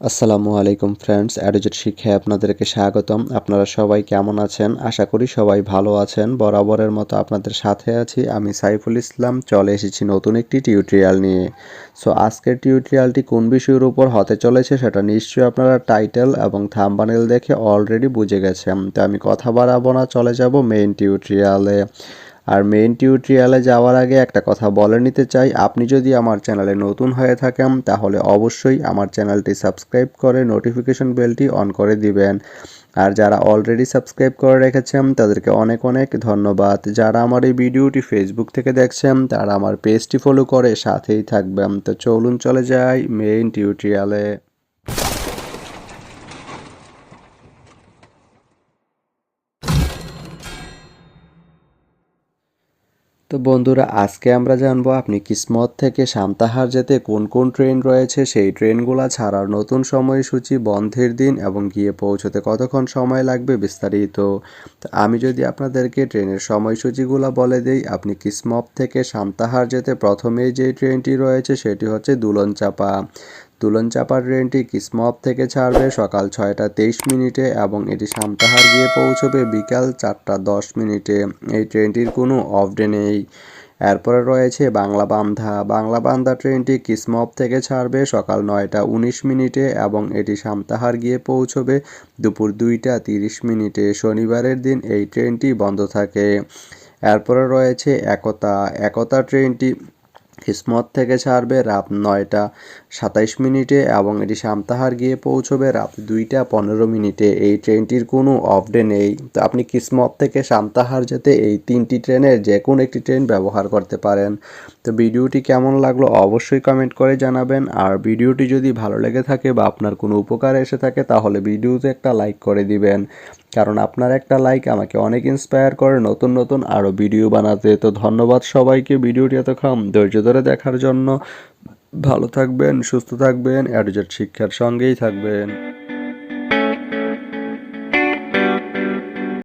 আসসালামু আলাইকুম ফ্রেন্ডস, অ্যাডোজেট শিক্ষায় আপনাদেরকে স্বাগতম। আপনারা সবাই কেমন আছেন? আশা করি সবাই ভালো আছেন। বরাবরের মতো আপনাদের সাথে আছি আমি সাইফুল ইসলাম। চলে এসেছি নতুন একটি টিউটোরিয়াল নিয়ে। সো আজকের টিউটোরিয়ালটি কোন বিষয়ের উপর হতে চলেছে সেটা নিশ্চয়ই আপনারা টাইটেল এবং থাম্বনেল দেখে অলরেডি বুঝে গেছেন। তো আমি কথা বাড়াবো না, চলে যাব মেইন টিউটোরিয়ালে। আর মেইন টিউটোরিয়ালে যাওয়ার আগে একটা কথা বলে নিতে চাই, আপনি যদি আমার চ্যানেলে নতুন হয়ে থাকেন তাহলে অবশ্যই আমার চ্যানেলটি সাবস্ক্রাইব করে নোটিফিকেশন বেলটি অন করে দিবেন। আর যারা অলরেডি সাবস্ক্রাইব করে রেখেছেন তাদেরকে অনেক অনেক ধন্যবাদ। যারা আমার এই ভিডিওটি ফেসবুক থেকে দেখছেন তারা আমার পেজটি ফলো করে সাথেই থাকবেন। তো চলুন চলে যাই মেইন টিউটোরিয়ালে। তো বন্ধুরা, আজকে আমরা জানবো আপনি কিসমত থেকে সান্তাহার যেতে কোন কোন ট্রেন রয়েছে, সেই ট্রেনগুলো ছাড়ার নতুন সময়সূচি, বন্ধের দিন এবং গিয়ে পৌঁছতে কতক্ষণ সময় লাগবে বিস্তারিত। তো আমি যদি আপনাদেরকে ট্রেনের সময়সূচিগুলো বলে দেই, আপনি কিসমত থেকে সান্তাহার যেতে প্রথমেই যে ট্রেনটি রয়েছে সেটি হচ্ছে দুলনচাপা। দুলনচাপা ট্রেনটি কিসমত থেকে ছাড়বে সকাল 6টা 23 মিনিটে এবং এটি সান্তাহার গিয়ে পৌঁছবে বিকাল 4টা 10 মিনিটে। এই ট্রেনটির কোনো অফ ডে নেই। এরপরে রয়েছে বাংলাবান্ধা। বাংলাবান্ধা ট্রেনটি কিসমত থেকে ছাড়বে সকাল 9টা 19 মিনিটে এবং এটি সান্তাহার গিয়ে পৌঁছবে দুপুর 2টা 30 মিনিটে। শনিবারের দিন এই ট্রেনটি বন্ধ থাকে। এরপরে রয়েছে একতা। একতা ট্রেনটি কিসমত থেকে ছাড়বে রাত 9টা 27 মিনিটে এবং এটি সান্তাহার গিয়ে পৌঁছবে রাত 2টা 15 মিনিটে। এই ট্রেনটির কোনো অফ ডে নেই। তো আপনি কিসমত থেকে সান্তাহার যেতে এই তিনটি ট্রেনের যে কোনো একটি ট্রেন ব্যবহার করতে পারেন। তো ভিডিওটি কেমন লাগলো অবশ্যই কমেন্ট করে জানাবেন। আর ভিডিওটি যদি ভালো লেগে থাকে বা আপনার কোনো উপকারে এসে থাকে তাহলে ভিডিওতে একটা লাইক করে দিবেন, কারণ আপনার একটা লাইক আমাকে অনেক ইন্সপায়ার করে নতুন নতুন আরও ভিডিও বানাতে। তো ধন্যবাদ সবাইকে ভিডিওটি এতক্ষণ ধৈর্য ধরে দেখার জন্য। ভালো থাকবেন, সুস্থ থাকবেন, অ্যাডোজেট শিক্ষার সঙ্গেই থাকবেন।